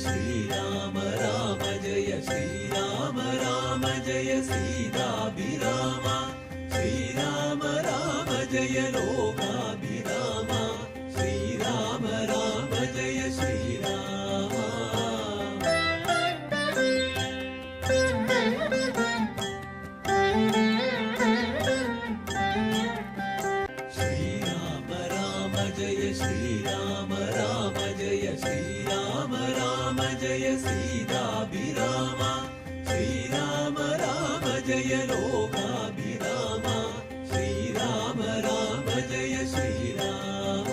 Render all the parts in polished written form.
श्रीराम राम जय श्रीराम राम जय सीताभिराम श्रीराम राम जय लोकाभिराम श्रीराम राम जय श्रीराम श्रीराम राम जय श्रीराम राम जय श्रीराम राम जय सीताभिराम श्रीराम राम जय लोकाभिराम श्रीराम राम जय श्रीराम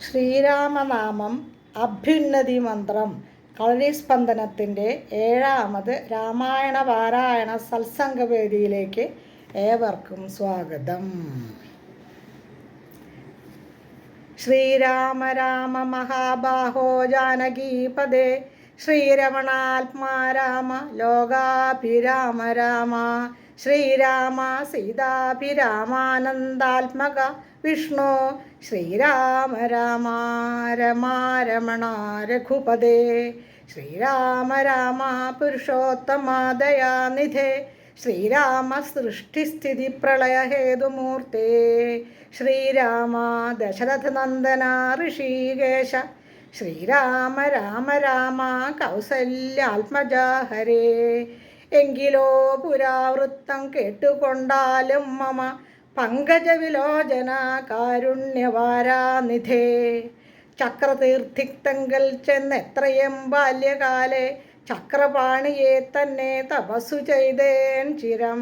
ശ്രീരാമനാമം അഭ്യുന്നതി മന്ത്രം കളരിസ്പന്ദനത്തിൻ്റെ 7ാമത് രാമായണ പാരായണ സത്സംഗവേദിയിലേക്ക് ഏവർക്കും സ്വാഗതം. ശ്രീരാമ രാമ മഹാബാഹോ ജാനകീപദേ ശ്രീരമണാത്മാ രാമ ലോകാഭിരാമ രാമ ശ്രീരാമ സീതാഭിരാമാനന്ദാത്മക വിഷ്ണു ശ്രീരാമ രാമ രമാരമണ രഘുപദേ ശ്രീരാമ രാമ പുരുഷോത്തമാദയാനിധേ ശ്രീരാമ സൃഷ്ടിസ്ഥിതി പ്രളയഹേതുമൂർത്തേ ശ്രീരാമ ദശരഥനന്ദന ഋഷികേശ ശ്രീരാമ രാമ രാമ കൗസല്യാത്മജ ഹരേ. എങ്കിലോ പുരാവൃത്തം കേട്ടുകൊണ്ടാലും മമ പങ്കജവിലോചന കാരുണ്യവാരാനിധേ ചക്രതീർത്ഥിക്തങ്കൽ ചെന്നെത്രയും ബാല്യകാലെ ചക്രപാണിയെ തന്നെ തപസ്സു ചെയ്തേൻ ചിരം.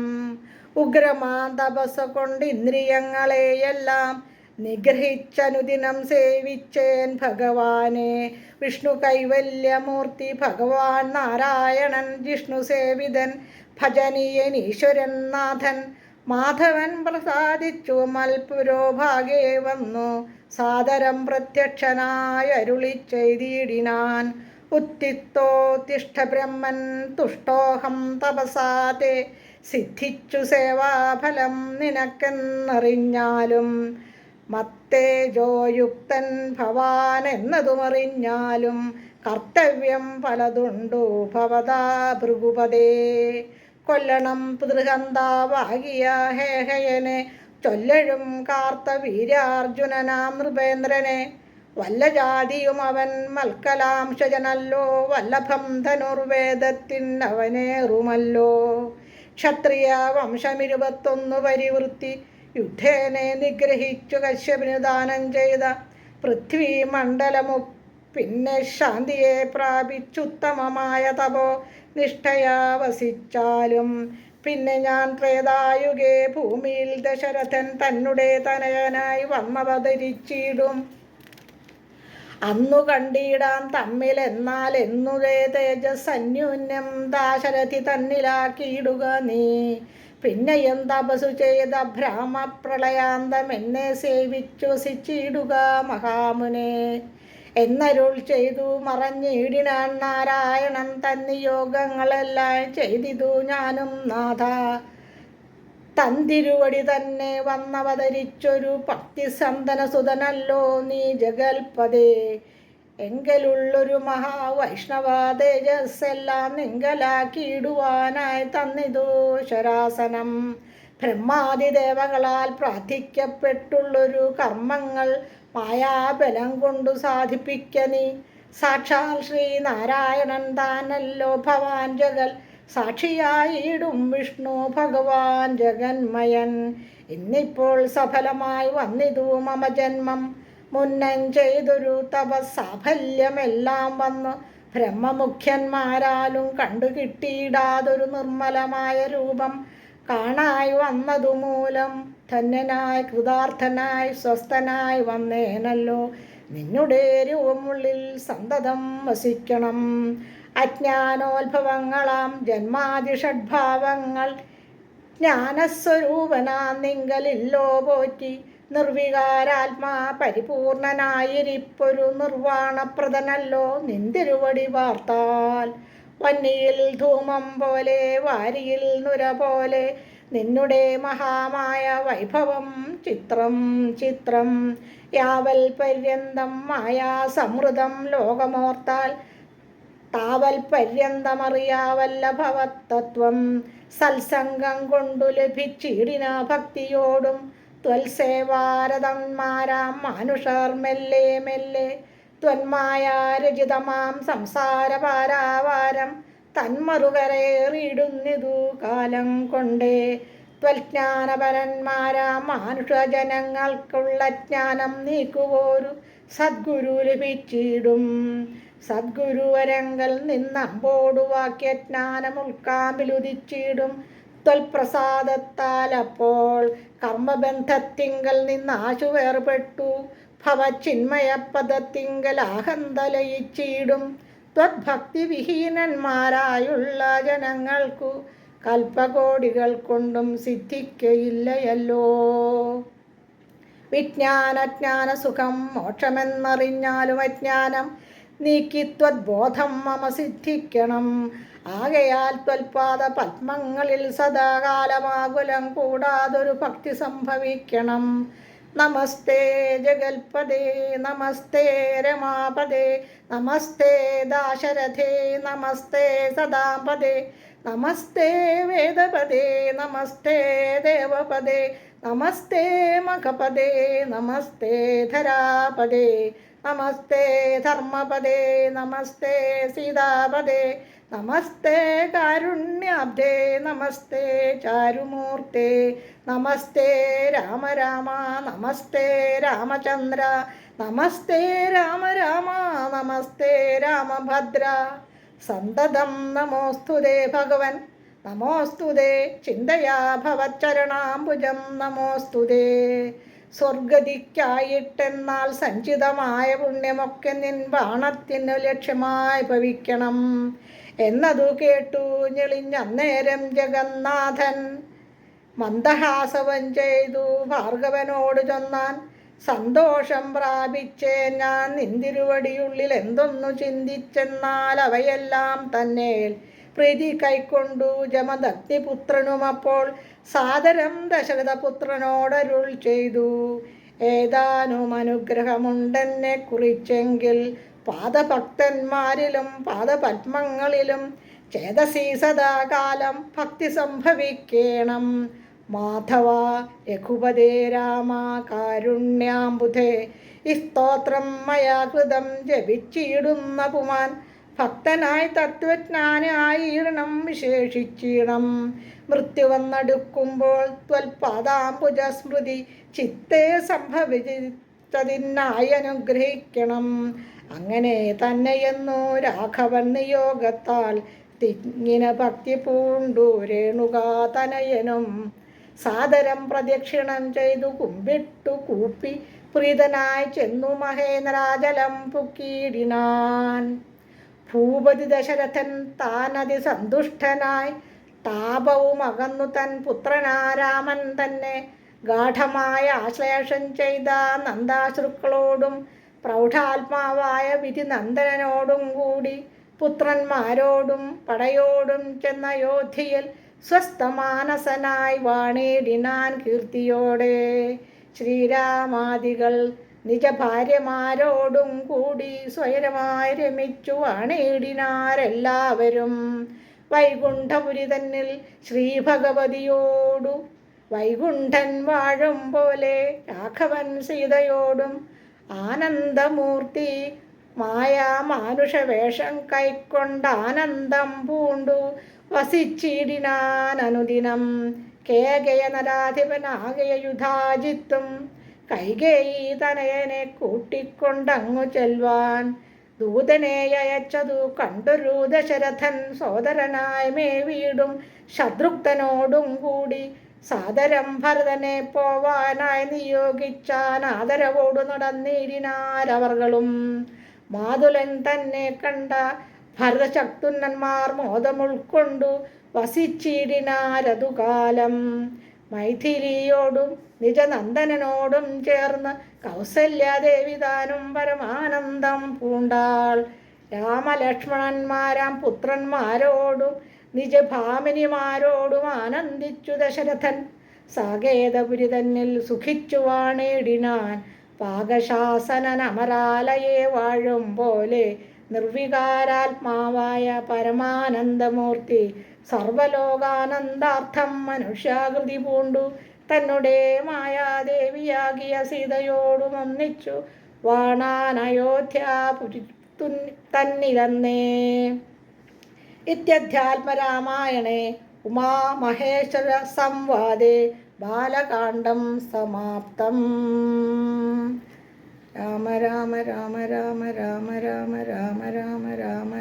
ഉഗ്രമാ തപസ്സ കൊണ്ട് ഇന്ദ്രിയങ്ങളെയെല്ലാം നിഗ്രഹിച്ചനുദിനം സേവിച്ചേൻ ഭഗവാനെ. വിഷ്ണു കൈവല്യമൂർത്തി ഭഗവാൻ നാരായണൻ ജിഷ്ണു സേവിതൻ ഭജനീയൻ ഈശ്വരൻ നാഥൻ മാധവൻ പ്രസാദിച്ചു മൽപുരോഭാഗേ വന്നു സാദരം പ്രത്യക്ഷനായ അരുളി ചെയ്തിടിനാൻ. ഉത്തിത്തോത്തിഷ്ഠ ബ്രഹ്മൻ തുഷ്ടോഹം തപസാതെ സിദ്ധിച്ചു സേവാഫലം നിനക്കെന്നറിഞ്ഞാലും മത്തേജോയുക്തൻ ഭവാൻ എന്നതുമറിഞ്ഞാലും കർത്തവ്യം പലതുണ്ടു ഭവതാ ഭൃഗുപതേ. കൊല്ലണം പിതൃഹന്താവാകിയ ഹേഹയനെ ചൊല്ലഴും കാർത്ത വീര്യാർജുനനാം നൃപേന്ദ്രനെ. വല്ല ജാതിയും അവൻ മൽക്കലാംശജനല്ലോ വല്ലഭം ധനുർവേദത്തിനവനേറുമല്ലോ. ക്ഷത്രിയ വംശം 21 പരിവൃത്തി യുദ്ധേനെ നിഗ്രഹിച്ചു കശ്യപിനു ദാനം ചെയ്ത പൃഥ്വി മണ്ഡലമു പിന്നെ ശാന്തിയെ പ്രാപിച്ചുത്തമമായ തപോ നിഷ്ഠയാ വസിച്ചാലും പിന്നെ ഞാൻ ത്രേതായുഗേ ഭൂമിയിൽ ദശരഥൻ തന്നെ തനയനായി വന്നവതരിച്ചിടും. അന്നു കണ്ടിടാം തമ്മിൽ എന്നാൽ എന്നുരേ തേജസ് അന്യോന്യം ദാശരഥി തന്നിലാക്കിയിടുക നീ. പിന്നെയും തപസ്സു ചെയ്ത ഭ്രാമപ്രളയാന്തം എന്നെ സേവിച്ചു വസിച്ചിടുക മഹാമുനെ എന്നരുൾ ചെയ്തു മറഞ്ഞിടിനാൻ നാരായണൻ തന്നിയോഗങ്ങളെല്ലാം ചെയ്തിതു ഞാനും നാഥ. തന്തിരുവടി തന്നെ വന്നവതരിച്ചൊരു ഭക്തിസന്തനസുതനല്ലോ നീ ജഗൽപദേ. എങ്കലുള്ളൊരു മഹാവൈഷ്ണവ തേജസ്സെല്ലാം നിങ്കലാക്കിയിടുവാനായി തന്നിതു ശരാസനം. ബ്രഹ്മാദിദേവകളാൽ പ്രാർത്ഥിക്കപ്പെട്ടുള്ളൊരു കർമ്മങ്ങൾ മായാബലം കൊണ്ടു സാധിപ്പിക്ക നീ. സാക്ഷാൽ ശ്രീനാരായണൻ താനല്ലോ ഭവാൻ ജഗൽ സാക്ഷിയായിടും വിഷ്ണു ഭഗവാൻ ജഗന്മയൻ. ഇന്നിപ്പോൾ സഫലമായി വന്നിതു മമ ജന്മം. മുന്നം ചെയ്തൊരു തപസാഫല്യമെല്ലാം വന്നു ബ്രഹ്മമുഖ്യന്മാരാലും കണ്ടു കിട്ടിയിടാതൊരു നിർമ്മലമായ രൂപം കാണായി വന്നതുമൂലം ധന്യനായി കൃതാർത്ഥനായി സ്വസ്ഥനായി വന്നേനല്ലോ. നിന്നുടെ രൂപമുള്ളിൽ സന്തതം വസിക്കണം. അജ്ഞാനോത്ഭവങ്ങളാം ജന്മാതിഷഡ്ഭാവങ്ങൾ ജ്ഞാനസ്വരൂപനാ നിങ്കലില്ലോ പോറ്റി. നിർവികാരാത്മാ പരിപൂർണനായിരിപ്പൊരു നിർവാണപ്രദനല്ലോ നിന്തിരുവടി വാർത്താൽ. വന്നിയിൽ ധൂമം പോലെ വാരിയിൽ നുര പോലെ നിന്നുടെ മഹാമായ വൈഭവം ചിത്രം ചിത്രം. യാവൽ പര്യന്തം മായാ സമൃതം ലോകമോർത്താൽ താവൽ പര്യന്തമറിയാവല്ലഭവത്തത്വം. സത്സംഗം കൊണ്ടു ലഭിച്ചിടിന ഭക്തിയോടും ത്വൽസേവാരതന്മാരാം മാനുഷർ മെല്ലെ മെല്ലെ ത്വന്മായാരചിതമാം സംസാരപാരാവാരം തന്മറുകരേറിയിടുന്നിതു കാലം കൊണ്ടേ. ത്വൽജ്ഞാനപരന്മാരാം മാനുഷജനങ്ങൾക്കുള്ള ജ്ഞാനം നീക്കുവോരു സദ്ഗുരു ലഭിച്ചിടും. സദ്ഗുരുവരങ്കൽ നിന്നമ്പോടു വാക്യജ്ഞാനം ഉൾക്കാമ്പിലുദിച്ചിടും. ത്വൽപ്രസാദത്താൽ അപ്പോൾ കർമ്മബന്ധത്തിങ്കൽ നിന്നാശു വേർപെട്ടു ഭവചിന്മയപദത്തിങ്കൽ ആഹന്തലയിച്ചിടും. ത്വദ്ഭക്തി വിഹീനന്മാരായുള്ള ജനങ്ങൾക്കു കൽപ്പകോടികൾ കൊണ്ടും സിദ്ധിക്കയില്ലയല്ലോ. വിജ്ഞാനജ്ഞാന സുഖം മോക്ഷമെന്നറിഞ്ഞാലും അജ്ഞാനം നീക്കി ത്വദ്ബോധം മമ സിദ്ധിക്കണം. ആകയാൽ ത്വൽപാദ പത്മങ്ങളിൽ സദാകാലമാകുലം കൂടാതൊരു ഭക്തി സംഭവിക്കണം. നമസ്തേ ജഗൽപദേ നമസ്തേ രമാപദേ നമസ്തേ ദാശരഥേ നമസ്തേ സദാപദേ നമസ്തേ വേദപദേ നമസ്തേ ദേവപദേ നമസ്തേ മഖപദേ നമസ്തേ ധരാപദേ നമസ്തേ ധർമ്മപദേ നമസ്തേ സീതാപദേ നമസ്തേ കാരുണ്യാബ്ദേ നമസ്തേ ചാരുമൂർത്തേ നമസ്തേ രാമ രാമ നമസ്തേ രാമചന്ദ്ര നമസ്തേ രാമ രാമ നമസ്തേ രാമഭദ്ര. സന്തതം നമോസ്തുതേ ഭഗവൻ നമോസ്തുതേ ചിന്തയാ ഭവച്ചരണാംബുജം നമോസ്തുതേ. സ്വർഗതിക്കായിട്ടെന്നാൽ സഞ്ചിതമായ പുണ്യമൊക്കെ നിൻ ബാണത്തിനു ലക്ഷ്യമായി ഭവിക്കണം എന്നതു കേട്ടു ഞെളിഞ്ഞന്നേരം ജഗന്നാഥൻ മന്ദഹാസവം ചെയ്തു ഭാർഗവനോട് ചൊന്നാൻ. സന്തോഷം പ്രാപിച്ചേ ഞാൻ നിന്തിരുവടിയുള്ളിൽ എന്തൊന്നു ചിന്തിച്ചെന്നാൽ അവയെല്ലാം തന്നെ പ്രീതി കൈക്കൊണ്ടു ജമദഗ്നിപുത്രനും അപ്പോൾ സാദരം ദശരഥപുത്രനോടരുൾ ചെയ്തു. ഏതാനും അനുഗ്രഹമുണ്ടെന്നെ കുറിച്ചെങ്കിൽ പാദഭക്തന്മാരിലും പാദപത്മങ്ങളിലും ചേതസി സദാകാലം ഭക്തി സംഭവിക്കേണം. മാധവ രഘുപതേ രാമ കാരുണ്യാംബുധേ ഈ സ്തോത്രം മയാ കൃതം ജപിച്ചിടുന്ന പുമാൻ ഭക്തനായി തത്വജ്ഞാനായിരണം വിശേഷിച്ചിടം. മൃത്യു വന്നടുക്കുമ്പോൾ ത്വൽപാദാംബുജ സ്മൃതി ചിത്തേ സംഭവിച്ചതിനായി അനുഗ്രഹിക്കണം. അങ്ങനെ തന്നെയെന്നു രാഘവൻ നിയോഗത്താൽ തിങ്ങിന ഭക്തി പൂണ്ടു രേണുകാതനയനും സാദരം പ്രദക്ഷിണം ചെയ്തു കുമ്പിട്ടു കൂപ്പി പ്രീതനായി ചെന്നു മഹേന്ദ്രാജലം പുക്കിയിടിനാൻ. ഭൂപതി ദശരഥൻ താനതി സന്തുഷ്ടനായി താപവും അകന്നു തൻ പുത്രനാരാമൻ തന്നെ ഗാഠമായ ആശ്ലേഷം ചെയ്ത നന്ദാശ്രുക്കളോടും പ്രൗഢാത്മാവായ വിധി നന്ദനോടും കൂടി പുത്രന്മാരോടും പടയോടും ചെന്ന അയോധ്യയിൽ സ്വസ്ഥമാനസനായി വാണിടിനാൻ കീർത്തിയോടെ. ശ്രീരാമാദികൾ നിജഭാര്യമാരോടും കൂടി സ്വയരമായി രമിച്ചു വാണിടിനാരെല്ലാവരും. വൈകുണ്ഠപുരി തന്നിൽ ശ്രീഭഗവതിയോടു വൈകുണ്ഠൻ വാഴും പോലെ രാഘവൻ സീതയോടും ആനന്ദമൂർത്തി മായാ മാനുഷവേഷം കൈക്കൊണ്ടാനന്ദം പൂണ്ടു വസിച്ചിടിനാൻ അനുദിനം. കേകയ നരാധിപനാകയ യുധാജിത്തും കൈകേയി തനയനെ കൂട്ടിക്കൊണ്ടങ്ങു ചെൽവാൻ ദൂതനെ അയച്ചതു കണ്ടൊരു ദശരഥൻ സോദരനായി മേവീടും ശത്രുഘ്നനോടും കൂടി സാദരം ഭരതനെ പോവാനായി നിയോഗിച്ചാൻ ആദരവോടു നടന്നിടിനാരവർകളും. മാതുലൻ തന്നെ കണ്ട ഭരതശത്രുഘ്നന്മാർ മോദമുൾക്കൊണ്ടു വസിച്ചിടിനാരതുകാലം. മൈഥിലിയോടും നിജനന്ദനോടും ചേർന്ന് കൗസല്യാദേവി താനും പരമാനന്ദം പൂണ്ടാൾ. രാമലക്ഷ്മണന്മാരാം പുത്രന്മാരോടും നിജഭാമിനിമാരോടും ആനന്ദിച്ചു ദശരഥൻ. സാകേതപുരി തന്നിൽ സുഖിച്ചു വാണേടിനാൻ. പാകശാസനമരാലയെ വാഴും പോലെ നിർവികാരാത്മാവായ പരമാനന്ദമൂർത്തി സർവലോകാനന്ദാർത്ഥം മനുഷ്യാകൃതി പൂണ്ടു തന്നെ മായാദേവിയാകിയ സീതയോടും ഒന്നിച്ചു വാണാൻ അയോധ്യാപുരി തന്നിലന്നേ. ഇത്യധ്യാത്മരാമായണേ ഉമാമഹേശ്വര സംവാദേ ബാലകാണ്ഡം സമാപ്തം. രാമ രാമ രാമ രാമ രാമ രാമ രാമ രാമ രാമ രാമ